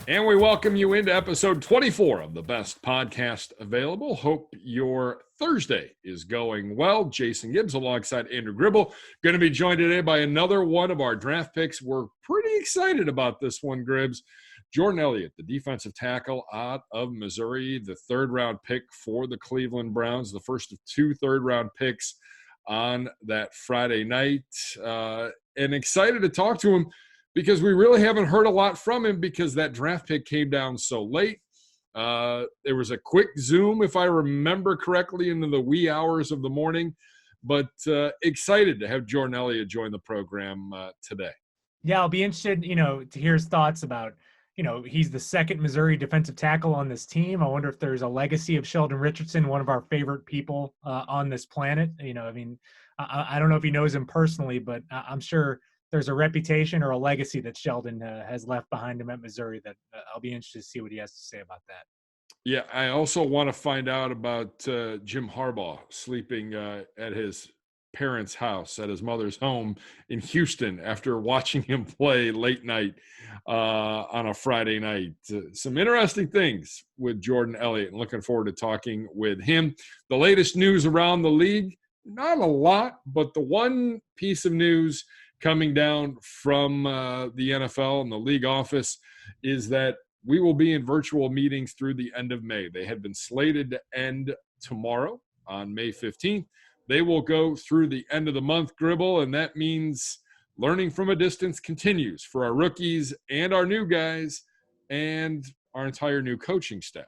And we welcome you into episode 24 of the best podcast available. Hope your Thursday is going well. Jason Gibbs alongside Andrew Gribble. Going to be joined today by another one of our draft picks. We're pretty excited about this one, Gribbs. Jordan Elliott, the defensive tackle out of Missouri, the third-round pick for the Cleveland Browns, the first of two third-round picks on that Friday night. And excited to talk to him, because we really haven't heard a lot from him because that draft pick came down so late. There was a quick Zoom, if I remember correctly, into the wee hours of the morning. But excited to have Jordan Elliott join the program today. Yeah, I'll be interested, to hear his thoughts about, he's the second Missouri defensive tackle on this team. I wonder if there's a legacy of Sheldon Richardson, one of our favorite people on this planet. I don't know if he knows him personally, but I'm sure there's a reputation or a legacy that Sheldon has left behind him at Missouri that I'll be interested to see what he has to say about that. Yeah, I also want to find out about Jim Harbaugh sleeping at his parents' house, at his mother's home in Houston after watching him play late night on a Friday night. Some interesting things with Jordan Elliott, and looking forward to talking with him. The latest news around the league, not a lot, but the one piece of news coming down from the NFL and the league office is that we will be in virtual meetings through the end of May. They had been slated to end tomorrow on May 15th. They will go through the end of the month, Gribble, and that means learning from a distance continues for our rookies and our new guys and our entire new coaching staff.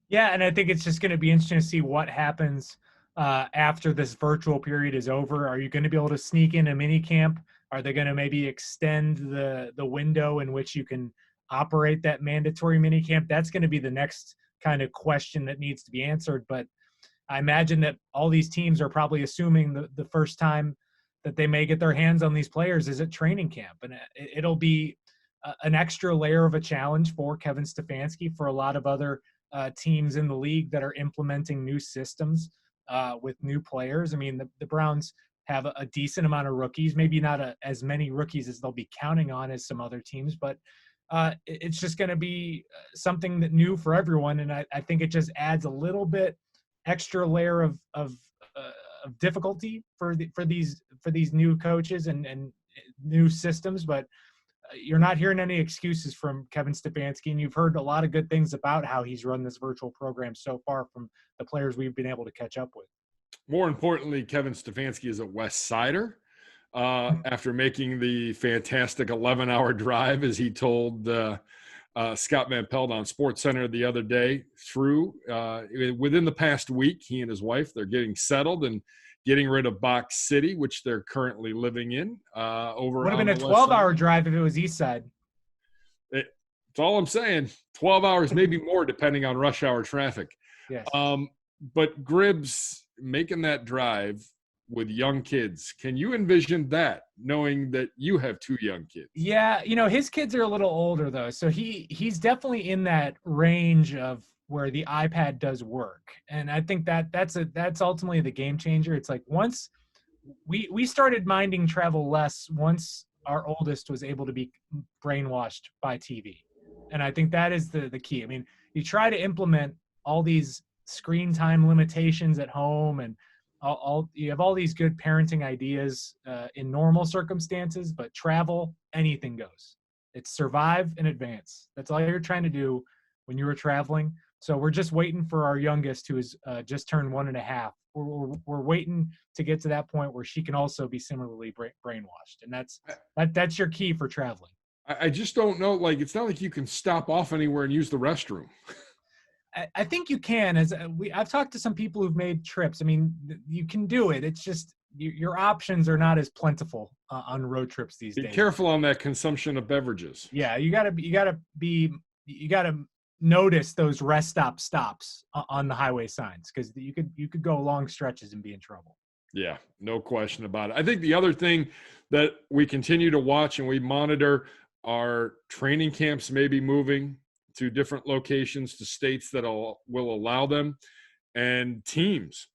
Yeah, and I think it's just going to be interesting to see what happens after this virtual period is over. Are you going to be able to sneak in a mini camp? Are they going to maybe extend the window in which you can operate that mandatory mini camp? That's going to be the next kind of question that needs to be answered. But I imagine that all these teams are probably assuming the first time that they may get their hands on these players is at training camp. And it'll be an extra layer of a challenge for Kevin Stefanski, for a lot of other teams in the league that are implementing new systems with new players. I mean, the Browns have a decent amount of rookies, maybe not as many rookies as they'll be counting on as some other teams, but it's just going to be something that new for everyone. And I think it just adds a little bit extra layer of difficulty for these new coaches and new systems. But you're not hearing any excuses from Kevin Stefanski, and you've heard a lot of good things about how he's run this virtual program so far from the players we've been able to catch up with. More importantly, Kevin Stefanski is a West Sider. After making the fantastic 11-hour drive, as he told Scott Van Pelt on SportsCenter the other day, through within the past week, he and his wife, they're getting settled and getting rid of Box City, which they're currently living in. Would have been a 12-hour drive if it was East Side. That's all I'm saying. 12 hours, maybe more, depending on rush hour traffic. Yes. But Gribbs making that drive with young kids, can you envision that, knowing that you have two young kids? Yeah, his kids are a little older though, so he's definitely in that range of where the iPad does work. And I think that's ultimately the game changer. It's like once we started minding travel less once our oldest was able to be brainwashed by TV. And I think that is the key. I mean, you try to implement all these screen time limitations at home, and you have all these good parenting ideas in normal circumstances, but travel, anything goes. It's survive and advance. That's all you're trying to do when you were traveling. So we're just waiting for our youngest, who is just turned 1.5. We're waiting to get to that point where she can also be similarly brainwashed, and that's your key for traveling. I just don't know. Like, it's not like you can stop off anywhere and use the restroom. I think you can. I've talked to some people who've made trips. I mean, you can do it. It's just your options are not as plentiful on road trips these days. Be careful on that consumption of beverages. Yeah, you gotta notice those rest stops on the highway signs, because you could go long stretches and be in trouble. Yeah, no question about it. I think the other thing that we continue to watch and we monitor are training camps maybe moving to different locations, to states that will allow them, and teams,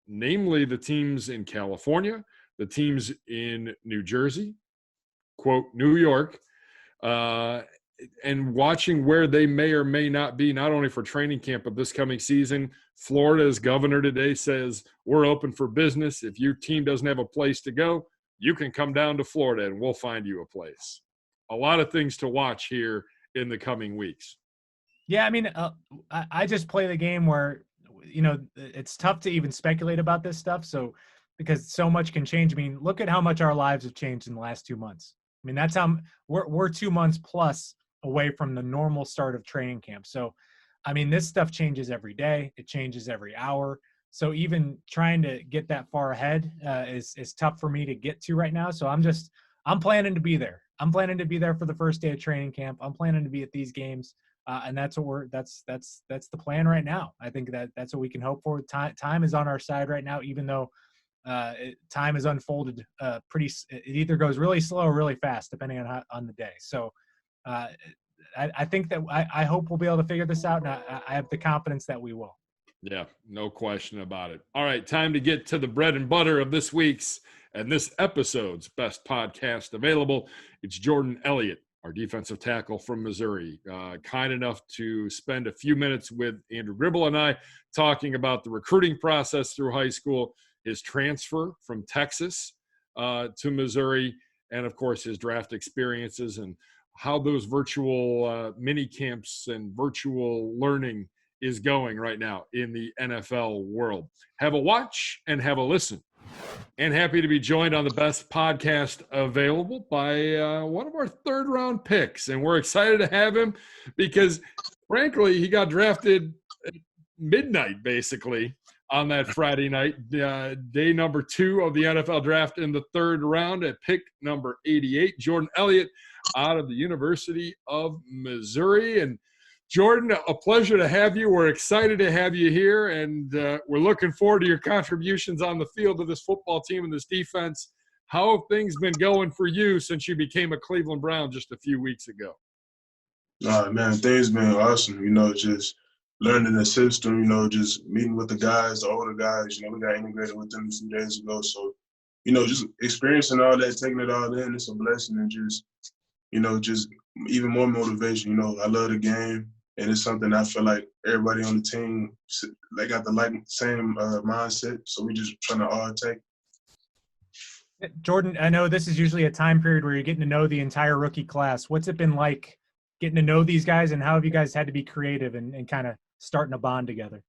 namely the teams in California, the teams in New Jersey, quote, New York, and watching where they may or may not be, not only for training camp, but this coming season. Florida's governor today says we're open for business. If your team doesn't have a place to go, you can come down to Florida and we'll find you a place. A lot of things to watch here in the coming weeks. Yeah, I mean, I just play the game where, it's tough to even speculate about this stuff. So, because so much can change. I mean, look at how much our lives have changed in the last 2 months. I mean, that's how we're 2 months plus away from the normal start of training camp. So, I mean, this stuff changes every day. It changes every hour. So even trying to get that far ahead is tough for me to get to right now. So I'm planning to be there. I'm planning to be there for the first day of training camp. I'm planning to be at these games. And that's what that's the plan right now. I think that's what we can hope for. Time is on our side right now, even though time is unfolded it either goes really slow or really fast, depending on the day. So I think that I hope we'll be able to figure this out, and I have the confidence that we will. Yeah, no question about it. All right, time to get to the bread and butter of this week's and this episode's best podcast available. It's Jordan Elliott, our defensive tackle from Missouri, kind enough to spend a few minutes with Andrew Gribble and I talking about the recruiting process through high school, his transfer from Texas to Missouri, and, of course, his draft experiences and how those virtual mini camps and virtual learning is going right now in the NFL world. Have a watch and have a listen. And happy to be joined on the best podcast available by one of our third-round picks. And we're excited to have him because, frankly, he got drafted at midnight, basically, on that Friday night, day number 2 of the NFL draft in the 3rd round at pick number 88. Jordan Elliott out of the University of Missouri. And Jordan, a pleasure to have you. We're excited to have you here, and we're looking forward to your contributions on the field of this football team and this defense. How have things been going for you since you became a Cleveland Brown just a few weeks ago? Man, things been awesome. Just learning the system, just meeting with the guys, the older guys. We got integrated with them a few days ago. So, just experiencing all that, taking it all in, it's a blessing, and just even more motivation. I love the game. And it's something I feel like everybody on the team, they got the same mindset. So we just trying to all take. Jordan, I know this is usually a time period where you're getting to know the entire rookie class. What's it been like getting to know these guys, and how have you guys had to be creative and kind of starting a bond together?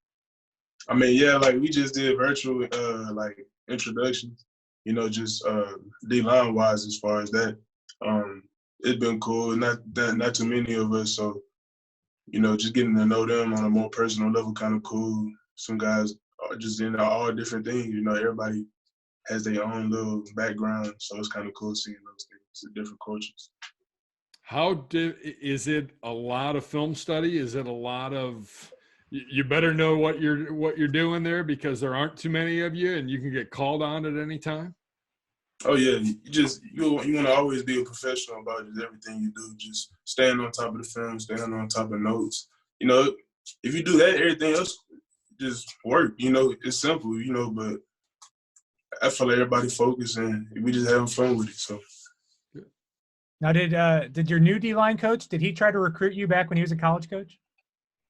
I mean, yeah, we just did virtual introductions, just D-line wise as far as that. It's been cool. Not too many of us, so just getting to know them on a more personal level, kind of cool. Some guys are just in all different things. Everybody has their own little background, so it's kind of cool seeing those things, different coaches. Is it a lot of film study? Is it a lot of you better know what you're doing there because there aren't too many of you and you can get called on at any time? Oh yeah, you want to always be a professional about just everything you do. Just staying on top of the film, staying on top of notes. If you do that, everything else just work. It's simple. But I feel like everybody focused and we just having fun with it. So. Now, did your new D-line coach? Did he try to recruit you back when he was a college coach?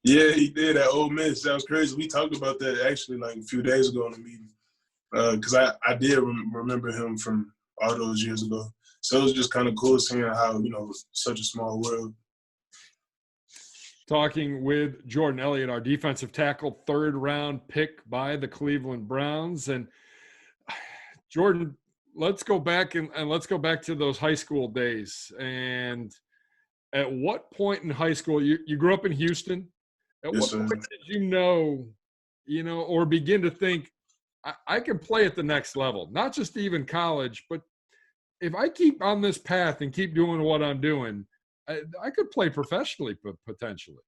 Yeah, he did at Ole Miss. That was crazy. We talked about that actually a few days ago in the meeting. Because I did remember him from all those years ago. So it was just kind of cool seeing how, such a small world. Talking with Jordan Elliott, our defensive tackle, 3rd round pick by the Cleveland Browns. And Jordan, let's go back and let's go back to those high school days. And at what point in high school, you grew up in Houston. At yes, what point did you know, or begin to think, I can play at the next level, not just even college, but if I keep on this path and keep doing what I'm doing, I could play professionally potentially.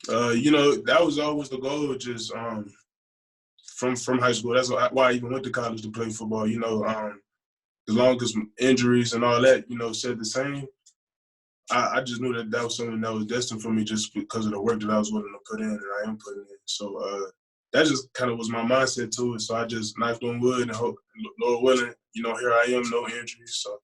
That was always the goal, just from high school. That's why I even went to college to play football. As long as injuries and all that, said the same, I just knew that was something that was destined for me just because of the work that I was willing to put in and I am putting in. So, that just kind of was my mindset to it. So I just knifed on wood and hope, Lord willing, here I am, no injuries. So,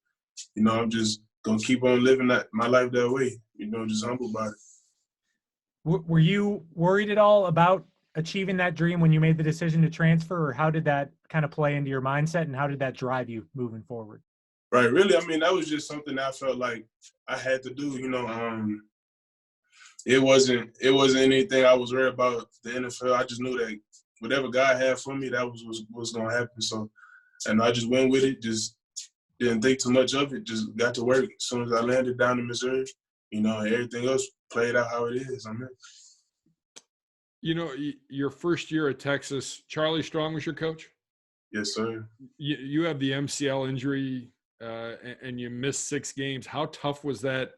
I'm just gonna keep on living my life that way. You know, just humble about it. Were you worried at all about achieving that dream when you made the decision to transfer, or how did that kind of play into your mindset, and how did that drive you moving forward? Right. Really, I mean, that was just something that I felt like I had to do. You know, it wasn't anything I was worried about the NFL. I just knew that whatever God had for me, that was gonna happen. So, and I just went with it. Just didn't think too much of it. Just got to work. As soon as I landed down in Missouri, you know, everything else played out how it is. I mean, You know, your first year at Texas, Charlie Strong was your coach. yes, sir. You have the MCL injury, and you missed 6 games. How tough was that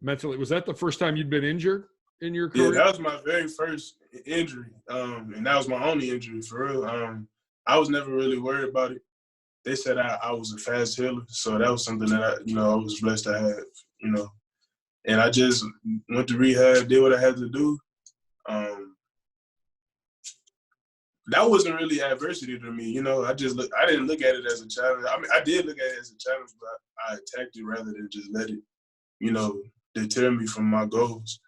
mentally? Was that the first time you'd been injured in your career? Yeah, that was my very first injury, and that was my only injury for real. I was never really worried about it. They said I was a fast healer, so that was something that I was blessed to have, you know. And I just went to rehab, did what I had to do. That wasn't really adversity to me, you know. I didn't look at it as a challenge. I mean, I did look at it as a challenge, but I attacked it rather than just let it, you know, deter me from my goals.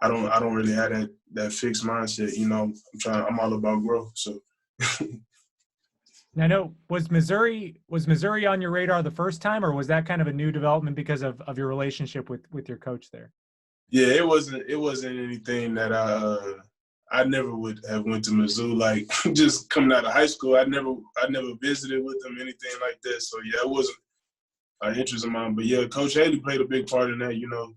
I don't really have that fixed mindset, you know. I'm all about growth. So Now, I know, was Missouri on your radar the first time, or was that kind of a new development because of your relationship with your coach there? yeah, it wasn't anything that I never would have went to Mizzou, like just coming out of high school. I never visited with them, anything like that. So yeah, it wasn't an interest of mine. But yeah, Coach Haley played a big part in that, you know,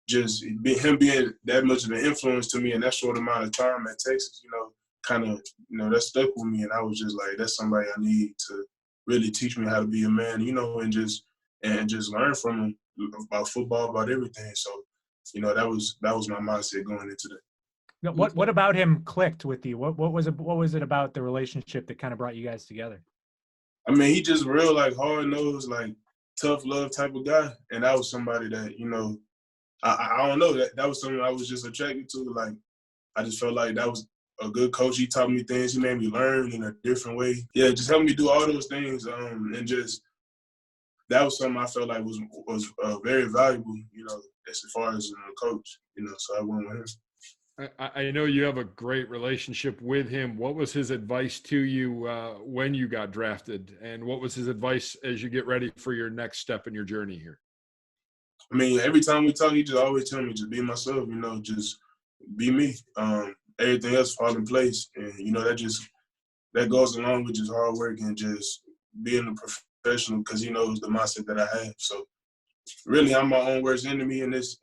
just him being that much of an influence to me in that short amount of time at Texas, you know, kind of, you know, that stuck with me. And I was just like, that's somebody I need to really teach me how to be a man, you know, and just learn from him about football, about everything. So, you know, that was my mindset going into that. Now, what about him clicked with you? What was it about the relationship that kind of brought you guys together? I mean, he just real, like, hard-nosed, like, tough love type of guy. And that was somebody that, you know, I don't know, that was something I was just attracted to. Like, I just felt like that was a good coach. He taught me things. He made me learn in a different way. Yeah, just helped me do all those things. And just that was something I felt like was very valuable, you know, as far as a coach, you know, so I went with him. I know you have a great relationship with him. What was his advice to you when you got drafted? And what was his advice as you get ready for your next step in your journey here? I mean, every time we talk, he just always tell me, just be myself, you know, just be me. Everything else fall in place. And, you know, that goes along with just hard work and just being a professional, because he knows the mindset that I have. So really, I'm my own worst enemy in this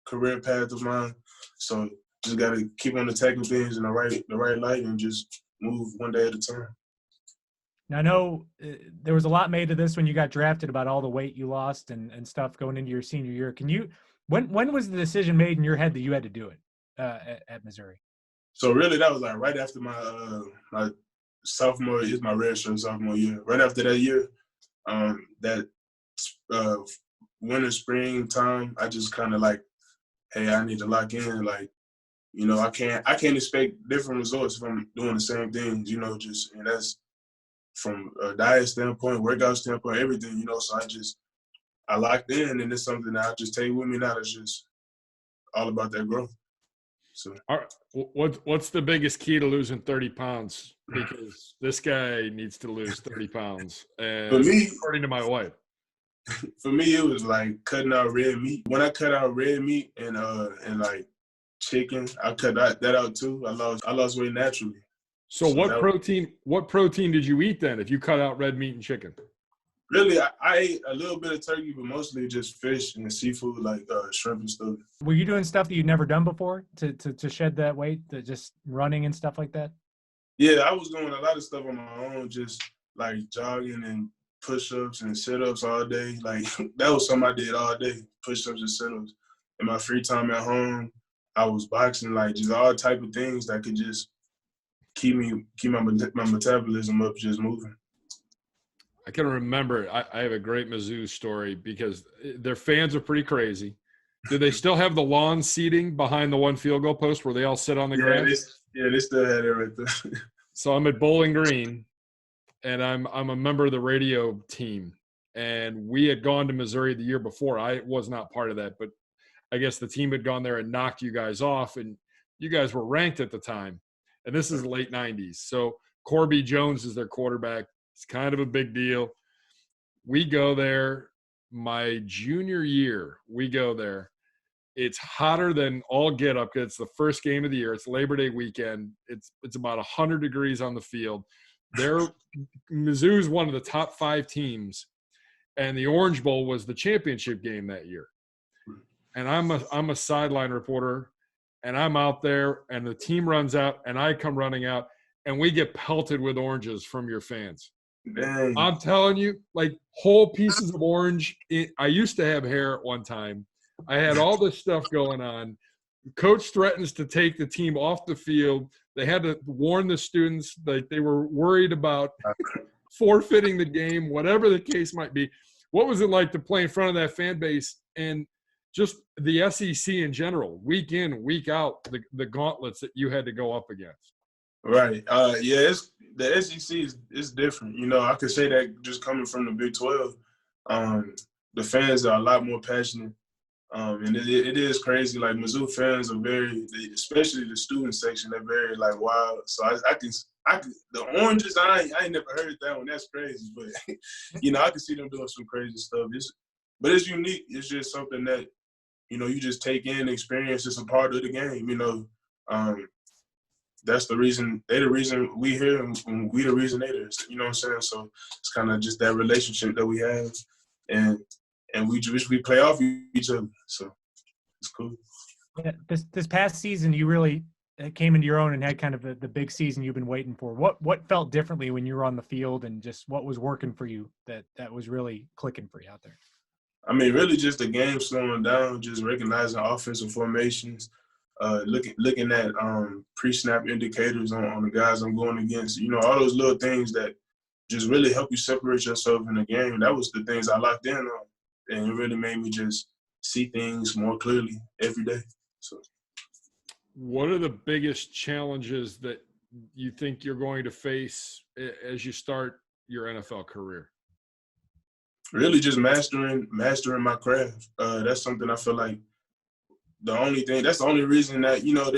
career path of mine. So just got to keep on attacking things in the right light and just move one day at a time. Now, I know there was a lot made of this when you got drafted about all the weight you lost and stuff going into your senior year. When was the decision made in your head that you had to do it at Missouri? So really, that was like right after my sophomore, is my redshirt sophomore year. Right after that year, that winter, spring time, I just kind of like, hey, I need to lock in. Like, you know, I can't expect different results from doing the same things, you know, and that's from a diet standpoint, workout standpoint, everything, you know. So I locked in, and it's something that I just take with me now. It's just all about that growth. So, all right, what's the biggest key to losing 30 pounds? Because this guy needs to lose 30 pounds. And for me, according to my wife. For me, it was like cutting out red meat. When I cut out red meat and like chicken, I cut that out too. I lost weight naturally. So what protein did you eat then if you cut out red meat and chicken? Really, I ate a little bit of turkey, but mostly just fish and seafood, like shrimp and stuff. Were you doing stuff that you'd never done before to shed that weight, just running and stuff like that? Yeah, I was doing a lot of stuff on my own, just like jogging and push-ups and sit-ups all day. Like, that was something I did all day, push-ups and sit-ups. In my free time at home, I was boxing, like just all type of things that could just keep my metabolism up, just moving. I can remember, I have a great Mizzou story because their fans are pretty crazy. Do they still have the lawn seating behind the one field goal post where they all sit on the grass? They still had it right there. So I'm at Bowling Green, and I'm a member of the radio team, and we had gone to Missouri the year before. I was not part of that, but I guess the team had gone there and knocked you guys off, and you guys were ranked at the time. And this is the late 90s. So Corby Jones is their quarterback. It's kind of a big deal. We go there. My junior year, we go there. It's hotter than all get up because it's the first game of the year. It's Labor Day weekend. It's about 100 degrees on the field. Mizzou's one of the top 5 teams, and the Orange Bowl was the championship game that year. And I'm a sideline reporter, and I'm out there, and the team runs out, and I come running out, and we get pelted with oranges from your fans. Dang. I'm telling you, like whole pieces of orange. I used to have hair at one time. I had all this stuff going on. Coach threatens to take the team off the field. They had to warn the students that they were worried about forfeiting the game, whatever the case might be. What was it like to play in front of that fan base and just the SEC in general, week in, week out, the gauntlets that you had to go up against? Right. Yeah, the SEC is different. You know, I could say that just coming from the Big 12, the fans are a lot more passionate. And it is crazy. Like Mizzou fans are especially the student section, they're very like wild. So I can the oranges. I ain't never heard that one. That's crazy. But you know, I can see them doing some crazy stuff. But it's unique. It's just something that, you know, you just take in, experience. It's a part of the game. You know, that's the reason. They're the reason we here, and we the reason they there. You know what I'm saying? So it's kind of just that relationship that we have, and we play off each other, so it's cool. Yeah, this past season, you really came into your own and had kind of the big season you've been waiting for. What felt differently when you were on the field, and just what was working for you that was really clicking for you out there? I mean, really just the game slowing down, just recognizing offensive formations, looking at pre-snap indicators on the guys I'm going against. You know, all those little things that just really help you separate yourself in the game. That was the things I locked in on. And it really made me just see things more clearly every day. So, what are the biggest challenges that you think you're going to face as you start your NFL career? Really just mastering my craft. That's something I feel like that's the only reason that, you know,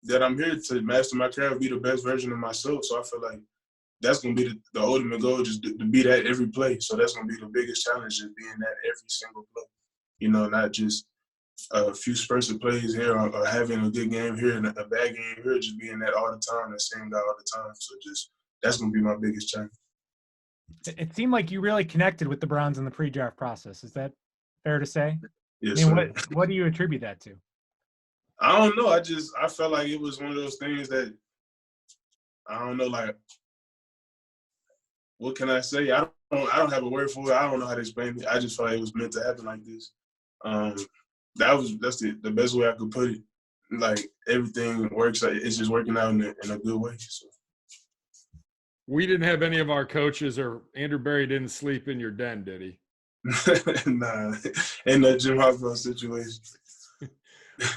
that I'm here, to master my craft, be the best version of myself. So I feel like that's going to be the ultimate goal, just to be that every play. So that's going to be the biggest challenge, is being that every single play. You know, not just a few spurts of plays here or having a good game here and a bad game here, just being that all the time, that same guy all the time. So that's going to be my biggest challenge. It seemed like you really connected with the Browns in the pre-draft process. Is that fair to say? Yes, I mean, what do you attribute that to? I don't know. I felt like it was one of those things that, I don't know, like, what can I say? I don't have a word for it. I don't know how to explain it. I just felt like it was meant to happen like this. That's the best way I could put it. Like, everything works. It's just working out in a good way. So. We didn't have any of our coaches, or Andrew Berry didn't sleep in your den, did he? Nah, in that Jim Harbaugh situation.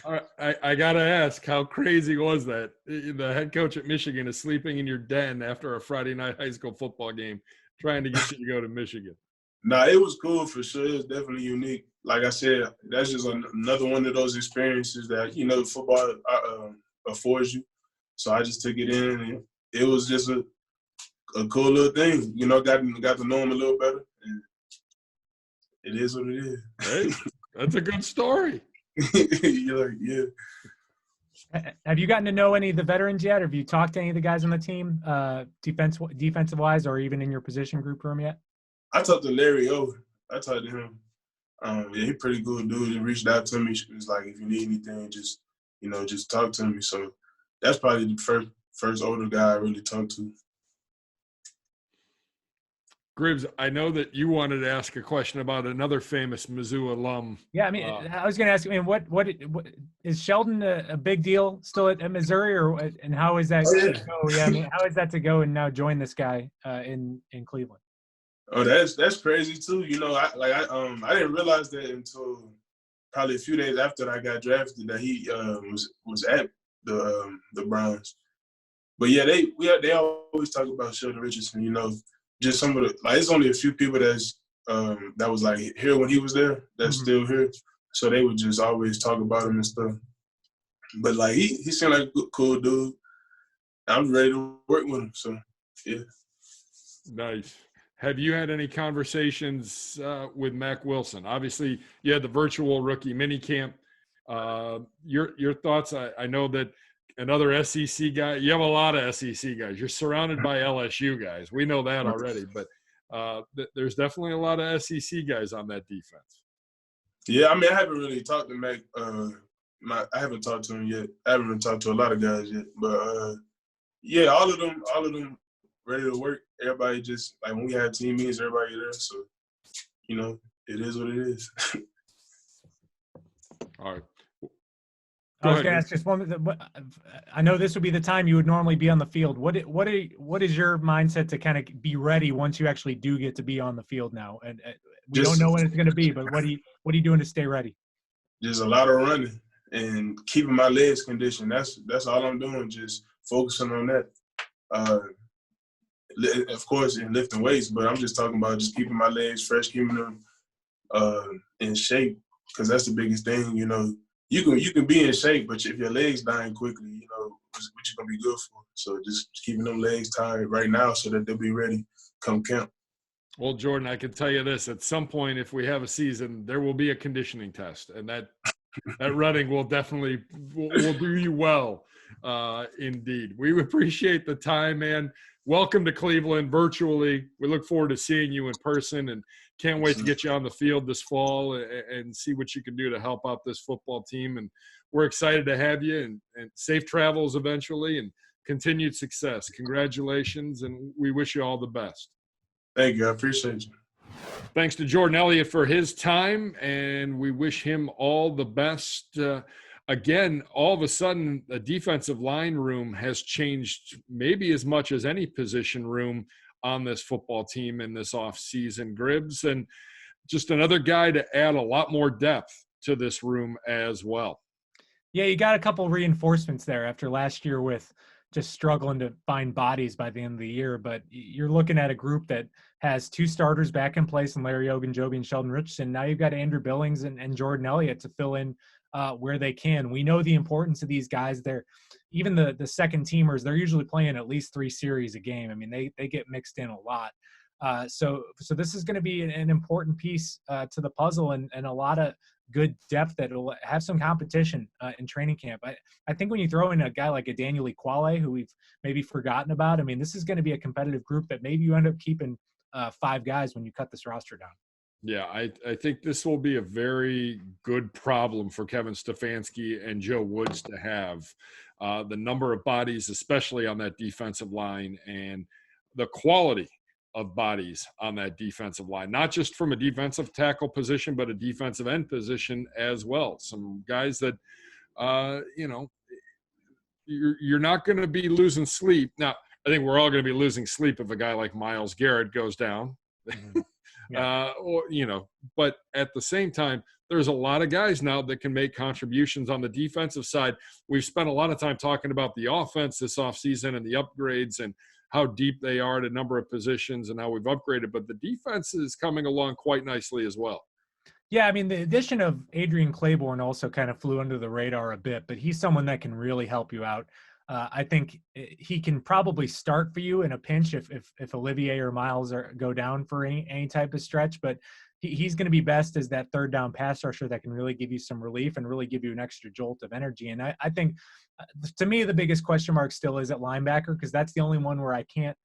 All right, I got to ask, how crazy was that? The head coach at Michigan is sleeping in your den after a Friday night high school football game, trying to get you to go to Michigan. Nah, it was cool for sure. It was definitely unique. Like I said, that's just another one of those experiences that, you know, football affords you. So I just took it in, and it was just a cool little thing. You know, got to know him a little better. And it is what it is. Hey, that's a good story. You're like, yeah. Have you gotten to know any of the veterans yet? Or have you talked to any of the guys on the team, defensive wise, or even in your position group room yet? I talked to Larry O. I talked to him. Yeah, he's pretty good dude. He reached out to me. He was like, if you need anything, just talk to me. So that's probably the first older guy I really talked to. Gribbs, I know that you wanted to ask a question about another famous Mizzou alum. Yeah, I mean, I was going to ask. I mean, what is Sheldon a big deal still at Missouri, and how is that? To go? Yeah, I mean, how is that to go and now join this guy in Cleveland? Oh, that's crazy too. You know, I didn't realize that until probably a few days after I got drafted that he was at the Browns. But yeah, they always talk about Sheldon Richardson. You know, just some of the, like, it's only a few people that's that was like here when he was there, that's Mhm. still here. So they would just always talk about him and stuff. But like he seemed like a cool dude. I'm ready to work with him. So yeah. Nice. Have you had any conversations with Mack Wilson? Obviously, you had the virtual rookie minicamp. Your thoughts? I know that another SEC guy. You have a lot of SEC guys. You're surrounded by LSU guys. We know that already. But there's definitely a lot of SEC guys on that defense. Yeah, I mean, I haven't really talked to Mac. I haven't talked to him yet. I haven't really talked to a lot of guys yet. But yeah, all of them ready to work. Everybody just like when we had team meetings, everybody there. So you know, it is what it is. All right. I was going to ask just one. I know this would be the time you would normally be on the field. What is your mindset to kind of be ready once you actually do get to be on the field now? And we don't know when it's going to be, but what are you doing to stay ready? Just a lot of running and keeping my legs conditioned. That's all I'm doing. Just focusing on that. Of course, in lifting weights, but I'm just talking about just keeping my legs fresh, keeping them in shape, because that's the biggest thing. You know, you can be in shape, but if your legs dying quickly, you know, what you gonna be good for? So just keeping them legs tired right now so that they'll be ready come camp. Well, Jordan, I can tell you this: at some point, if we have a season, there will be a conditioning test, and that running will definitely will do you well. Indeed, we appreciate the time, man. Welcome to Cleveland virtually. We look forward to seeing you in person, and can't wait to get you on the field this fall and see what you can do to help out this football team. And we're excited to have you, and safe travels eventually, and continued success. Congratulations, and we wish you all the best. Thank you. I appreciate you. Thanks to Jordan Elliott for his time, and we wish him all the best. Again, all of a sudden, the defensive line room has changed maybe as much as any position room on this football team in this offseason. Gribbs, and just another guy to add a lot more depth to this room as well. Yeah, you got a couple reinforcements there after last year with just struggling to find bodies by the end of the year. But you're looking at a group that has two starters back in place in Larry Ogunjobi and Sheldon Richardson. Now you've got Andrew Billings and Jordan Elliott to fill in where they can. We know the importance of these guys. They're even the second teamers. They're usually playing at least 3 series a game. I mean, they get mixed in a lot. So this is going to be an important piece to the puzzle and a lot of good depth that will have some competition in training camp. I think when you throw in a guy like a Daniel Ekuale, who we've maybe forgotten about, I mean, this is going to be a competitive group that maybe you end up keeping 5 guys when you cut this roster down. Yeah, I think this will be a very good problem for Kevin Stefanski and Joe Woods to have. The number of bodies, especially on that defensive line, and the quality of bodies on that defensive line, not just from a defensive tackle position, but a defensive end position as well. Some guys that, you're not going to be losing sleep. Now, I think we're all going to be losing sleep if a guy like Myles Garrett goes down. Mm-hmm. Yeah. But at the same time, there's a lot of guys now that can make contributions on the defensive side. We've spent a lot of time talking about the offense this offseason and the upgrades and how deep they are at a number of positions and how we've upgraded, but the defense is coming along quite nicely as well. Yeah, I mean, the addition of Adrian Claiborne also kind of flew under the radar a bit, but he's someone that can really help you out. I think he can probably start for you in a pinch if Olivier or Myles go down for any type of stretch, but he's going to be best as that third down pass rusher that can really give you some relief and really give you an extra jolt of energy. And I think, to me, the biggest question mark still is at linebacker, because that's the only one where I can't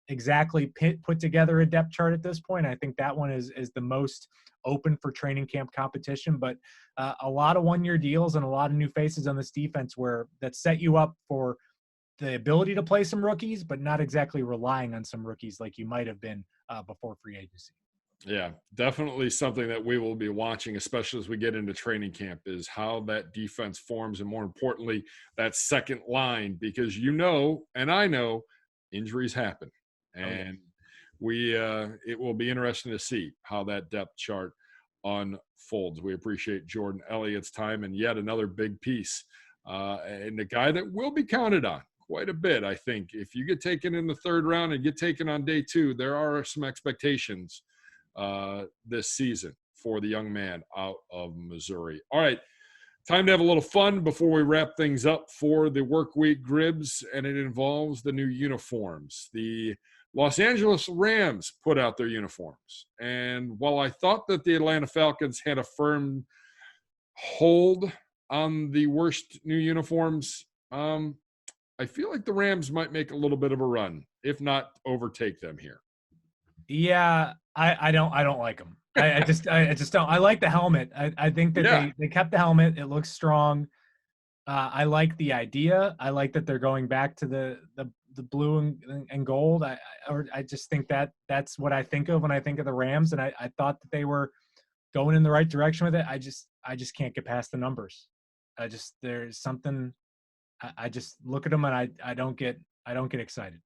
exactly put together a depth chart at this point. I think that one is the most open for training camp competition, but a lot of one-year deals and a lot of new faces on this defense that set you up for the ability to play some rookies, but not exactly relying on some rookies like you might have been before free agency. Yeah, definitely something that we will be watching, especially as we get into training camp, is how that defense forms, and more importantly, that second line, because and I know injuries happen. And it will be interesting to see how that depth chart unfolds. We appreciate Jordan Elliott's time, and yet another big piece, and a guy that will be counted on quite a bit. I think if you get taken in the third round and get taken on day 2, there are some expectations this season for the young man out of Missouri. All right, time to have a little fun before we wrap things up for the work week, Gribs, and it involves the new uniforms. The Los Angeles Rams put out their uniforms, and while I thought that the Atlanta Falcons had a firm hold on the worst new uniforms, I feel like the Rams might make a little bit of a run, if not overtake them here. Yeah, I don't like them. I just don't. I like the helmet. I think that they kept the helmet. It looks strong. I like the idea. I like that they're going back to the blue and gold. I just think that's what I think of when I think of the Rams, and I thought that they were going in the right direction with it. I just can't get past the numbers. There's something. I just look at them and I don't get excited.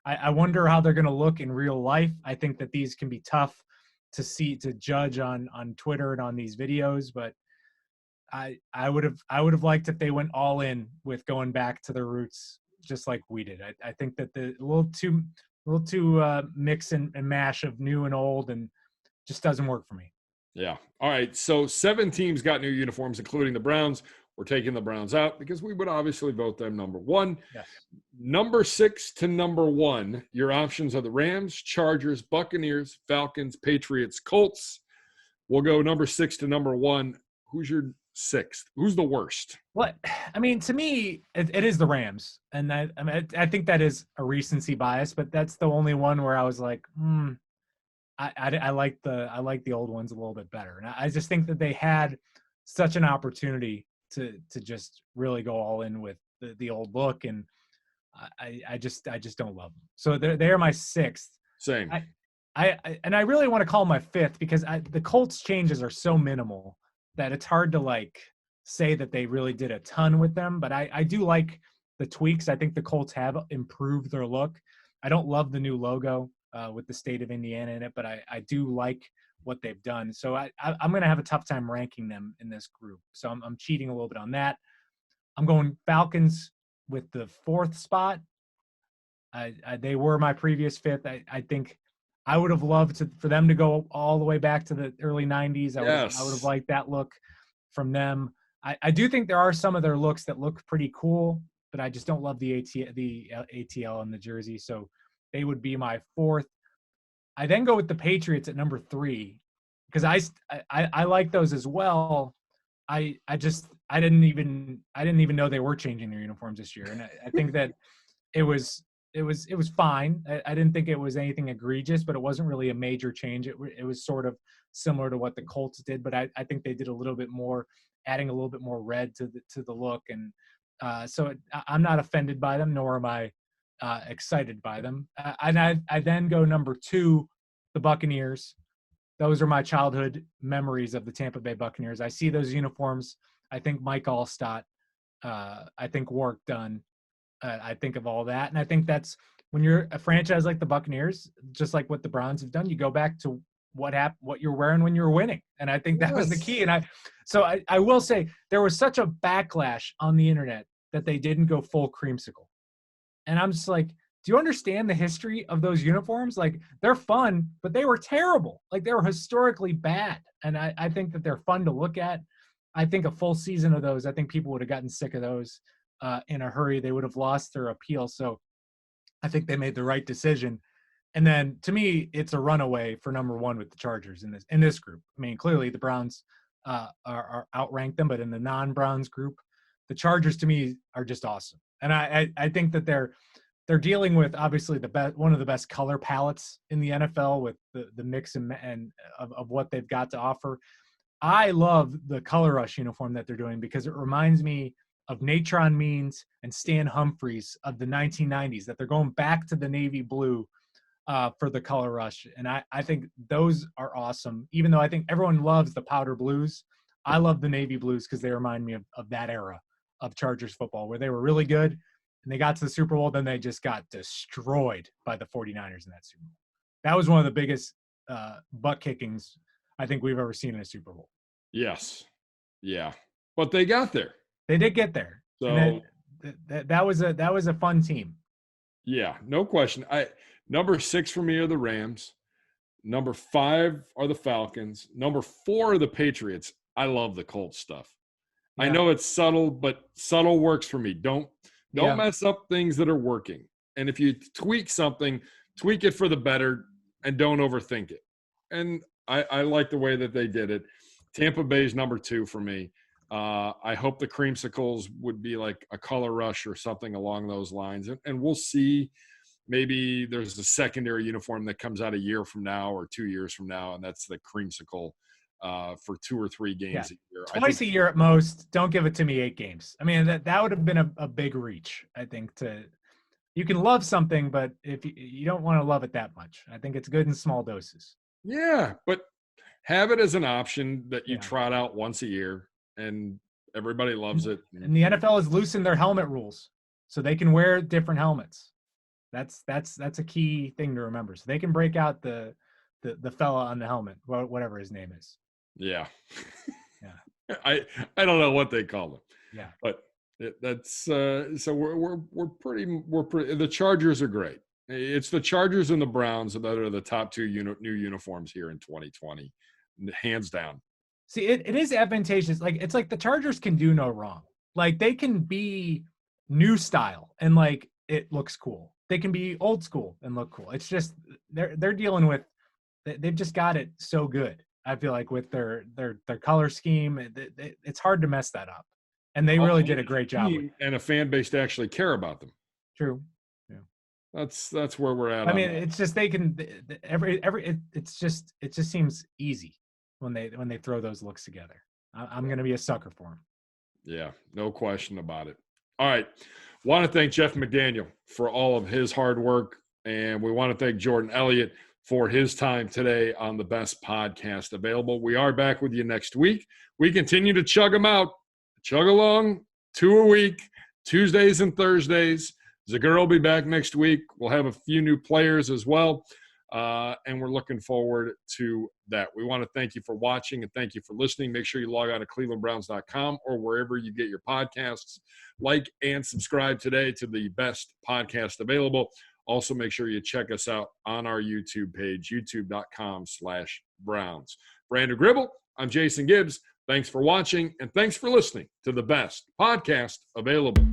I wonder how they're going to look in real life. I think that these can be tough to judge on Twitter and on these videos, but I would have liked if they went all in with going back to their roots, just like we did. I think that the a little too mix and mash of new and old, and just doesn't work for me. Yeah. All right. So 7 teams got new uniforms, including the Browns. We're taking the Browns out because we would obviously vote them number 1. Yes. Number 6 to number 1, your options are the Rams, Chargers, Buccaneers, Falcons, Patriots, Colts. We'll go number 6 to number 1. Who's your 6th? Who's the worst? What? I mean, to me, it is the Rams. And I think that is a recency bias, but that's the only one where I was like, I like the old ones a little bit better. And I just think that they had such an opportunity to just really go all in with the old look, and I just don't love them. So they are my 6th. Same. I really want to call my 5th because the Colts changes are so minimal that it's hard to like say that they really did a ton with them. But I do like the tweaks. I think the Colts have improved their look. I don't love the new logo with the state of Indiana in it, but I do like what they've done. So I'm going to have a tough time ranking them in this group. So I'm cheating a little bit on that. I'm going Falcons with the 4th spot. They were my previous 5th. I think I would have loved for them to go all the way back to the early 90s. I would have liked that look from them. I do think there are some of their looks that look pretty cool, but I just don't love the ATL and the jersey. So they would be my 4th. I then go with the Patriots at number 3 because I like those as well. I didn't even know they were changing their uniforms this year, and I think that it was fine. I didn't think it was anything egregious, but it wasn't really a major change. It was sort of similar to what the Colts did, but I think they did a little bit more, adding a little bit more red to the look, and so I'm not offended by them, nor am I excited by them. And I then go number 2, the Buccaneers. Those are my childhood memories of the Tampa Bay Buccaneers. I see those uniforms. I think Mike Allstott. I think Warrick Dunn. I think of all that. And I think that's when you're a franchise like the Buccaneers, just like what the Browns have done, you go back to what you're wearing when you were winning. And I think that was the key. And I will say there was such a backlash on the internet that they didn't go full creamsicle. And I'm just like, do you understand the history of those uniforms? Like, they're fun, but they were terrible. Like, they were historically bad. And I think that they're fun to look at. I think a full season of those, I think people would have gotten sick of those in a hurry. They would have lost their appeal. So I think they made the right decision. And then, to me, it's a runaway for number 1 with the Chargers in this group. I mean, clearly the Browns are outrank them, but in the non-Browns group, the Chargers to me are just awesome. And I think that they're dealing with obviously one of the best color palettes in the NFL with the mix and of what they've got to offer. I love the color rush uniform that they're doing because it reminds me of Natron Means and Stan Humphries of the 1990s, that they're going back to the navy blue for the color rush. And I think those are awesome, even though I think everyone loves the powder blues. I love the navy blues because they remind me of that era of Chargers football where they were really good and they got to the Super Bowl, then they just got destroyed by the 49ers in that Super Bowl. That was one of the biggest butt kickings I think we've ever seen in a Super Bowl. Yes. Yeah. But they got there. They did get there. So that was a fun team. Yeah, no question. Number 6 for me are the Rams. Number 5 are the Falcons. Number 4 are the Patriots. I love the Colts stuff. I Yeah. know it's subtle, but subtle works for me. Don't Yeah. mess up things that are working. And if you tweak something, tweak it for the better and don't overthink it. And I like the way that they did it. Tampa Bay is number 2 for me. I hope the Creamsicles would be like a color rush or something along those lines. And we'll see. Maybe there's a secondary uniform that comes out a year from now or 2 years from now, and that's the Creamsicle for 2 or 3 games a year. Twice a year at most. Don't give it to me 8 games. I mean, that would have been a big reach, I think. You can love something, but if you don't want to love it that much, I think it's good in small doses. Yeah, but have it as an option that you Yeah. trot out once a year, and everybody loves it. And the NFL has loosened their helmet rules, so they can wear different helmets. That's a key thing to remember. So they can break out the fella on the helmet, whatever his name is. Yeah. Yeah. I don't know what they call them. Yeah. But that's so we're pretty the Chargers are great. It's the Chargers and the Browns that are the top 2 new uniforms here in 2020, hands down. See, it is advantageous. Like, it's like the Chargers can do no wrong. Like, they can be new style and like it looks cool. They can be old school and look cool. It's just they're dealing with, they've just got it so good. I feel like with their color scheme, it's hard to mess that up. And they really did a great job with it. And a fan base to actually care about them. True. That's where we're at. I mean, it's just they can it just seems easy when they throw those looks together. I'm going to be a sucker for them. Yeah, no question about it. All right. Want to thank Jeff McDaniel for all of his hard work. And we want to thank Jordan Elliott for his time today on the best podcast available. We are back with you next week. We continue to chug them out. Chug along, 2 a week, Tuesdays and Thursdays. Zagura will be back next week. We'll have a few new players as well. And we're looking forward to that. We want to thank you for watching and thank you for listening. Make sure you log on to clevelandbrowns.com or wherever you get your podcasts. Like and subscribe today to the best podcast available. Also, make sure you check us out on our YouTube page, youtube.com/Browns. For Andrew Gribble, I'm Jason Gibbs. Thanks for watching and thanks for listening to the best podcast available.